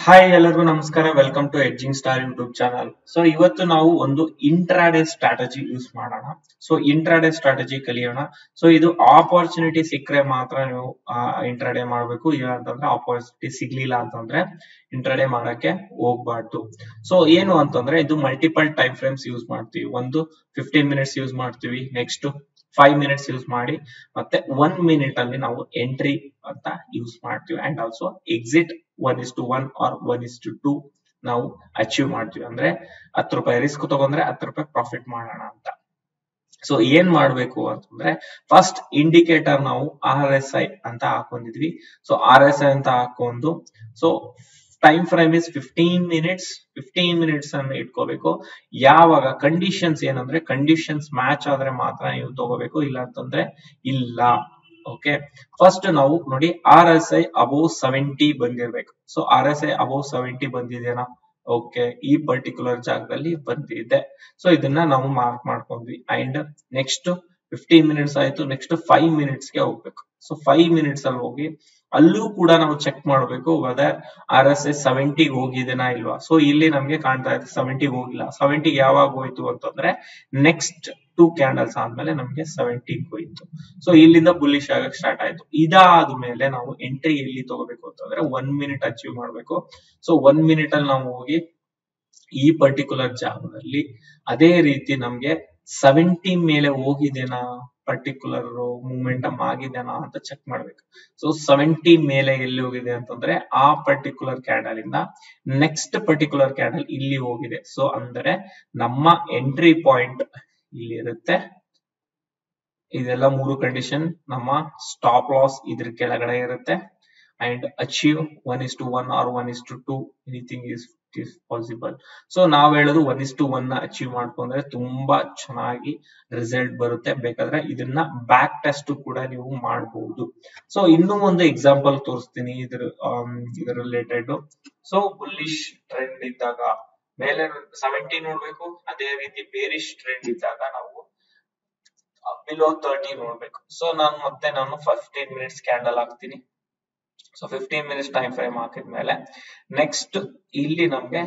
Hi ಎಲ್ಲರಿಗೂ ನಮಸ್ಕಾರ. Welcome to edging star YouTube channel. So ಇವತ್ತು ನಾವು ಒಂದು ಇಂಟ್ರಾಡೇ ಸ್ಟ್ರಾಟಜಿ ಯೂಸ್ ಮಾಡೋಣ. ಸೊ ಇಂಟ್ರಾಡೇ ಸ್ಟ್ರಾಟಜಿ ಕಲಿಯೋಣ. ಸೊ ಇದು ಆಪರ್ಚುನಿಟಿ ಸಿಕ್ಕರೆ ಮಾತ್ರ ನೀವು ಇಂಟ್ರಾಡೇ ಮಾಡಬೇಕು. ಇಲ್ಲ ಅಂತಂದ್ರೆ ಆಪರ್ಚುನಿಟಿ ಸಿಗ್ಲಿಲ್ಲ ಅಂತಂದ್ರೆ ಇಂಟ್ರಾಡೇ ಮಾಡಕ್ಕೆ ಹೋಗ್ಬಾರ್ದು. ಸೊ ಏನು ಅಂತಂದ್ರೆ ಇದು ಮಲ್ಟಿಪಲ್ ಟೈಮ್ ಫ್ರೇಮ್ಸ್ ಯೂಸ್ ಮಾಡ್ತೀವಿ. ಒಂದು 15 ಮಿನಿಟ್ಸ್ ಯೂಸ್ ಮಾಡ್ತೀವಿ, ನೆಕ್ಸ್ಟ್ 5 ಮಿನಿಟ್ಸ್ ಯೂಸ್ ಮಾಡಿ, ಮತ್ತೆ 1 ಮಿನಿಟ್ ಅಲ್ಲಿ ನಾವು ಎಂಟ್ರಿ ಅಂತ ಯೂಸ್ ಮಾಡ್ತೀವಿ. ಅಂಡ್ ಆಲ್ಸೋ ಎಕ್ಸಿಟ್ 1:1 ಆರ್ 1:2 ನಾವು ಅಚೀವ್ ಮಾಡ್ತೀವಿ. ಅಂದ್ರೆ 10 ರೂಪಾಯಿ ರಿಸ್ಕ್ ತಗೊಂಡ್ರೆ 10 ರೂಪಾಯಿ ಪ್ರಾಫಿಟ್ ಮಾಡೋಣ ಅಂತ. ಸೊ ಏನ್ ಮಾಡ್ಬೇಕು ಅಂತಂದ್ರೆ ಫಸ್ಟ್ ಇಂಡಿಕೇಟರ್ ನಾವು RSI ಅಂತ ಹಾಕೊಂಡಿದ್ವಿ. ಸೊ RSI ಅಂತ ಹಾಕೊಂಡು so time frame is 15 minutes ಅನ್ನು ಇಟ್ಕೋಬೇಕು. ಯಾವಾಗ ಕಂಡೀಷನ್ಸ್ ಏನಂದ್ರೆ ಕಂಡೀಷನ್ಸ್ ಮ್ಯಾಚ್ ಆದ್ರೆ ಮಾತ್ರ ನೀವು ತಗೋಬೇಕು, ಇಲ್ಲ ಅಂತಂದ್ರೆ ಇಲ್ಲ. ಓಕೆ, ಫಸ್ಟ್ ನಾವು ನೋಡಿ RSI ಅಬೌವ್ 70 ಬಂದಿರ್ಬೇಕು. ಸೊ RSI ಅಬೌವ್ 70 ಬಂದಿದೆನಾ? ಓಕೆ, ಈ ಪರ್ಟಿಕ್ಯುಲರ್ ಜಾಗದಲ್ಲಿ ಬಂದಿದೆ. ಸೊ ಇದನ್ನ ನಾವು ಮಾರ್ಕ್ ಮಾಡ್ಕೊಂಡ್ವಿ. ಅಂಡ್ ನೆಕ್ಸ್ಟ್ 15 ಮಿನಿಟ್ಸ್ ಆಯ್ತು, ನೆಕ್ಸ್ಟ್ 5 ಮಿನಿಟ್ಸ್ ಗೆ ಹೋಗ್ಬೇಕು. ಸೊ 5 ಮಿನಿಟ್ಸ್ ಅಲ್ಲಿ ಹೋಗಿ ಅಲ್ಲೂ ಕೂಡ ನಾವು ಚೆಕ್ ಮಾಡಬೇಕು ವೆದರ್ RSI 70 ಹೋಗಿದೆನಾ ಇಲ್ವಾ. ಸೊ ಇಲ್ಲಿ ನಮ್ಗೆ ಕಾಣ್ತಾ ಇದೆ 70 ಹೋಗಿಲ್ಲ. 70 ಯಾವಾಗ ಹೋಯ್ತು ಅಂತಂದ್ರೆ ನೆಕ್ಸ್ಟ್ 2 ಕ್ಯಾಂಡಲ್ಸ್ ಆದ್ಮೇಲೆ ನಮ್ಗೆ 70 ಹೋಯ್ತು. ಸೊ ಇಲ್ಲಿಂದ ಬುಲ್ಲಿಶ್ ಆಗಕ್ಕೆ ಸ್ಟಾರ್ಟ್ ಆಯ್ತು. ಇದಾದ್ಮೇಲೆ ನಾವು ಎಂಟ್ರಿ ಎಲ್ಲಿ ತಗೋಬೇಕು ಅಂತಂದ್ರೆ 1 ಮಿನಿಟ್ ಅಚೀವ್ ಮಾಡ್ಬೇಕು. ಸೊ 1 ಮಿನಿಟ್ ಅಲ್ಲಿ ನಾವು ಹೋಗಿ ಈ ಪರ್ಟಿಕ್ಯುಲರ್ ಜಾಗದಲ್ಲಿ ಅದೇ ರೀತಿ ನಮ್ಗೆ 70 ಮೇಲೆ ಹೋಗಿದೆನಾ, ಪರ್ಟಿಕ್ಯುಲರ್ ಮೂಮೆಂಟಮ್ ಆಗಿದೆನಾ ಅಂತ ಚೆಕ್ ಮಾಡ್ಬೇಕು. ಸೊ 70 ಮೇಲೆ ಎಲ್ಲಿ ಹೋಗಿದೆ ಅಂತಂದ್ರೆ ಆ ಪರ್ಟಿಕ್ಯುಲರ್ ಕ್ಯಾಂಡಲ್ ಇಂದ ನೆಕ್ಸ್ಟ್ ಪರ್ಟಿಕ್ಯುಲರ್ ಕ್ಯಾಂಡಲ್ ಇಲ್ಲಿ ಹೋಗಿದೆ. ಸೊ ಅಂದ್ರೆ ನಮ್ಮ ಎಂಟ್ರಿ ಪಾಯಿಂಟ್ ಇಲ್ಲಿ ಇರುತ್ತೆ. ಇದೆಲ್ಲ 3 ಕಂಡೀಷನ್. ನಮ್ಮ ಸ್ಟಾಪ್ ಲಾಸ್ ಇದ್ರ ಕೆಳಗಡೆ ಇರುತ್ತೆ. And achieve 1:1 or 1:2 anything is possible. So ನಾವ್ ಹೇಳೋದು 1:1 ನ ಅಚೀವ್ ಮಾಡ್ಕೊಂಡ್ರೆ ತುಂಬಾ ಚೆನ್ನಾಗಿ ರಿಸಲ್ಟ್ ಬರುತ್ತೆ. ಬೇಕಾದ್ರೆ ಇದನ್ನ ಬ್ಯಾಕ್ ಟೆಸ್ಟ್ ಕೂಡ ನೀವು ಮಾಡಬಹುದು. ಸೊ ಇನ್ನೂ ಒಂದು ಎಕ್ಸಾಂಪಲ್ ತೋರಿಸ್ತೀನಿ ಇದರ ರಿಲೇಟೆಡ್. ಸೊ ಬುಲ್ಲಿಶ್ ಟ್ರೆಂಡ್ ಇದ್ದಾಗ ಮೇಲೆ 70 ನೋಡ್ಬೇಕು. ಅದೇ ರೀತಿ ಬೇರಿಶ್ ಟ್ರೆಂಡ್ ಇದ್ದಾಗ ನಾವು ಬಿಲೋ 30 ನೋಡ್ಬೇಕು. ಸೊ ನಾನು 15 ಮಿನಿಟ್ಸ್ ಕ್ಯಾಂಡಲ್ ಹಾಕ್ತೀನಿ. ಸೊ 15 ಮಿನಿಟ್ಸ್ ಟೈಮ್ ಫ್ರೇಮ್ ಹಾಕಿದ್ಮೇಲೆ ನೆಕ್ಸ್ಟ್ ಇಲ್ಲಿ ನಮ್ಗೆ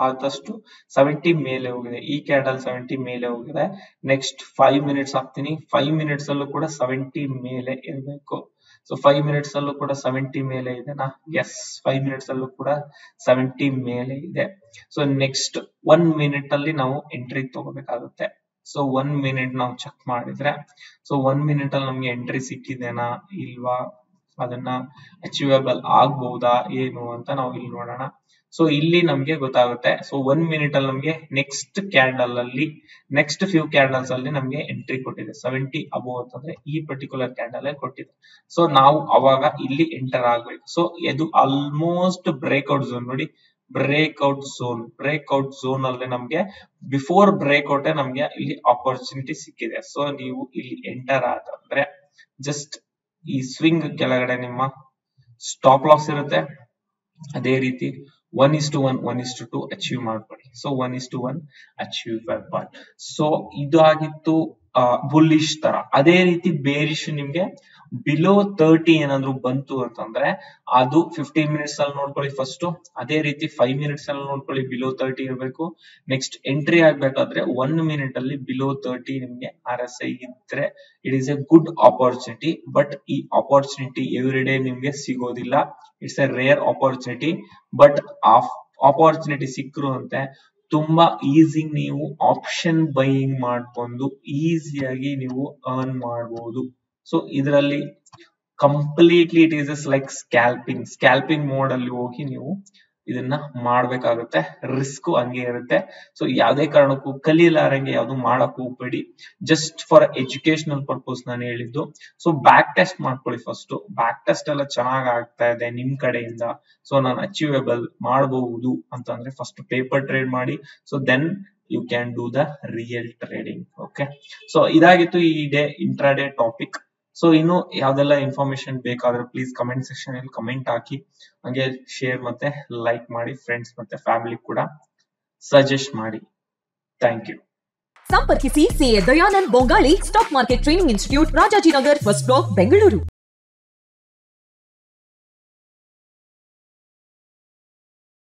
ಆದಷ್ಟು 70 ಮೇಲೆ ಹೋಗಿದೆ. ಈ ಕ್ಯಾಂಡಲ್ 70 ಮೇಲೆ ಹೋಗಿದೆ. ನೆಕ್ಸ್ಟ್ 5 ಮಿನಿಟ್ಸ್ ಹಾಕ್ತೀನಿ. 5 ಮಿನಿಟ್ಸ್ ಅಲ್ಲೂ ಕೂಡ 70 ಮೇಲೆ ಇರಬೇಕು. ಸೊ 5 ಮಿನಿಟ್ಸ್ ಅಲ್ಲೂ ಕೂಡ 70 ಮೇಲೆ ಇದೆನಾ? ಎಸ್, 5 ಮಿನಿಟ್ಸ್ ಅಲ್ಲೂ ಕೂಡ 70 ಮೇಲೆ ಇದೆ. ಸೊ ನೆಕ್ಸ್ಟ್ 1 ಮಿನಿಟ್ ಅಲ್ಲಿ ನಾವು ಎಂಟ್ರಿ ತಗೋಬೇಕಾಗುತ್ತೆ. ಸೊ 1 ಮಿನಿಟ್ ನಾವು ಚೆಕ್ ಮಾಡಿದ್ರೆ ಸೊ 1 ಮಿನಿಟ್ ಅಲ್ಲಿ ನಮ್ಗೆ ಎಂಟ್ರಿ ಸಿಕ್ಕಿದೆನಾ ಇಲ್ವಾ, ಅದನ್ನ ಅಚೀವೇಬಲ್ ಆಗ್ಬಹುದಾ ಏನು ಅಂತ ನಾವು ಇಲ್ಲಿ ನೋಡೋಣ. ಸೊ ಇಲ್ಲಿ ನಮ್ಗೆ ಗೊತ್ತಾಗುತ್ತೆ. ಸೊ 1 ಮಿನಿಟ್ ಅಲ್ಲಿ ನಮ್ಗೆ ನೆಕ್ಸ್ಟ್ ಕ್ಯಾಂಡಲ್ ಅಲ್ಲಿ ನೆಕ್ಸ್ಟ್ ಫ್ಯೂ ಕ್ಯಾಂಡಲ್ಸ್ ಅಲ್ಲಿ ನಮ್ಗೆ ಎಂಟ್ರಿ ಕೊಟ್ಟಿದೆ. 70 ಅಬೋವ್ ಅಂತಂದ್ರೆ ಈ ಪರ್ಟಿಕ್ಯುಲರ್ ಕ್ಯಾಂಡಲ್ ಅಲ್ಲಿ ಕೊಟ್ಟಿದೆ. ಸೊ ನಾವು ಅವಾಗ ಇಲ್ಲಿ ಎಂಟರ್ ಆಗ್ಬೇಕು. ಸೊ ಇದು ಆಲ್ಮೋಸ್ಟ್ ಬ್ರೇಕ್ಔಟ್ ಝೋನ್ ನೋಡಿ. ಬ್ರೇಕ್ಔಟ್ ಝೋನ್ ಅಲ್ಲಿ ನಮ್ಗೆ ಬಿಫೋರ್ ಬ್ರೇಕ್ಔಟ್ ನಮ್ಗೆ ಇಲ್ಲಿ ಆಪರ್ಚುನಿಟಿ ಸಿಕ್ಕಿದೆ. ಸೊ ನೀವು ಇಲ್ಲಿ ಎಂಟರ್ ಆದ್ರೆ ಜಸ್ಟ್ ಈ ಸ್ವಿಂಗ್ ಕೆಳಗಡೆ ನಿಮ್ಮ ಸ್ಟಾಪ್ ಲಾಸ್ ಇರುತ್ತೆ. ಅದೇ ರೀತಿ 1:1 1:2 ಅಚೀವ್ ಮಾಡ್ಕೊಳ್ಳಿ. So 1:1 achievable. ಸೊ ಇದು ಆಗಿತ್ತು ಬುಲ್ಲಿಶ್ ತರ. ಅದೇ ರೀತಿ ಬೇರಿಶ್ ನಿಮ್ಗೆ ಬಿಲೋ 30 ಏನಾದ್ರು ಬಂತು ಅಂತಂದ್ರೆ ಅದು 15 ಮಿನಿಟ್ಸ್ ಅಲ್ಲಿ ನೋಡ್ಕೊಳ್ಳಿ ಫಸ್ಟ್. ಅದೇ ರೀತಿ 5 ಮಿನಿಟ್ಸ್ ಅಲ್ಲಿ ನೋಡ್ಕೊಳ್ಳಿ ಬಿಲೋ 30 ಇರಬೇಕು. ನೆಕ್ಸ್ಟ್ ಎಂಟ್ರಿ ಆಗ್ಬೇಕಾದ್ರೆ 1 ಮಿನಿಟ್ ಅಲ್ಲಿ ಬಿಲೋ 30 ನಿಮ್ಗೆ RSI ಇದ್ರೆ it is a good opportunity. But ಈ ಆಪರ್ಚುನಿಟಿ ಎವ್ರಿ ಡೇ ನಿಮ್ಗೆ ಸಿಗೋದಿಲ್ಲ. It's a rare opportunity. But opportunity ಸಿಕ್ಕರು ಅಂತೆ ತುಂಬಾ ಈಸಿ ನೀವು ಆಪ್ಷನ್ ಬೈಯಿಂಗ್ ಮಾಡ್ಕೊಂಡು ಈಸಿಯಾಗಿ ನೀವು ಅರ್ನ್ ಮಾಡಬಹುದು. ಸೊ ಇದರಲ್ಲಿ completely it is like scalping mode ಅಲ್ಲಿ ಹೋಗಿ ನೀವು ಇದನ್ನ ಮಾಡ್ಬೇಕಾಗುತ್ತೆ. ರಿಸ್ಕ್ ಹಂಗೆ ಇರುತ್ತೆ. ಸೊ ಯಾವ್ದೇ ಕಾರಣಕ್ಕೂ ಕಲಿಲಾರಂಗೆ ಯಾವ್ದು ಮಾಡಕ್ ಹೋಗ್ಬೇಡಿ. ಜಸ್ಟ್ ಫಾರ್ ಎಜುಕೇಶನಲ್ ಪರ್ಪಸ್ ನಾನು ಹೇಳಿದ್ದು. ಸೊ ಬ್ಯಾಕ್ ಟೆಸ್ಟ್ ಮಾಡ್ಕೊಳ್ಳಿ ಫಸ್ಟ್. ಬ್ಯಾಕ್ ಟೆಸ್ಟ್ ಎಲ್ಲ ಚೆನ್ನಾಗ್ ಆಗ್ತಾ ಇದೆ ನಿಮ್ ಕಡೆಯಿಂದ, ಸೊ ನಾನು ಅಚೀವೇಬಲ್ ಮಾಡಬಹುದು ಅಂತಂದ್ರೆ ಫಸ್ಟ್ ಪೇಪರ್ ಟ್ರೇಡ್ ಮಾಡಿ. So then you can do the real trading. Okay, so ಇದಾಗಿತ್ತು ಈ ಡೇ ಇಂಟ್ರಾಡೇ ಟಾಪಿಕ್. ಸೊ ಇನ್ನು ಯಾವ್ದೆಲ್ಲ ಇನ್ಫಾರ್ಮೇಶನ್ ಬೇಕಾದ್ರೆ ಪ್ಲೀಸ್ ಕಮೆಂಟ್ ಸೆಕ್ಷನ್ ಅಲ್ಲಿ ಕಮೆಂಟ್ ಹಾಕಿ. ಹಂಗೆ ಶೇರ್ ಮತ್ತೆ ಲೈಕ್ ಮಾಡಿ. ಫ್ರೆಂಡ್ಸ್ ಮತ್ತೆ ಫ್ಯಾಮಿಲಿ ಕೂಡ ಸಜೆಸ್ಟ್ ಮಾಡಿ. Thank you. ಸಂಪರ್ಕಿಸಿ CA Dayanand Bongali, stock market training institute, Rajajinagar, first block, Bengaluru.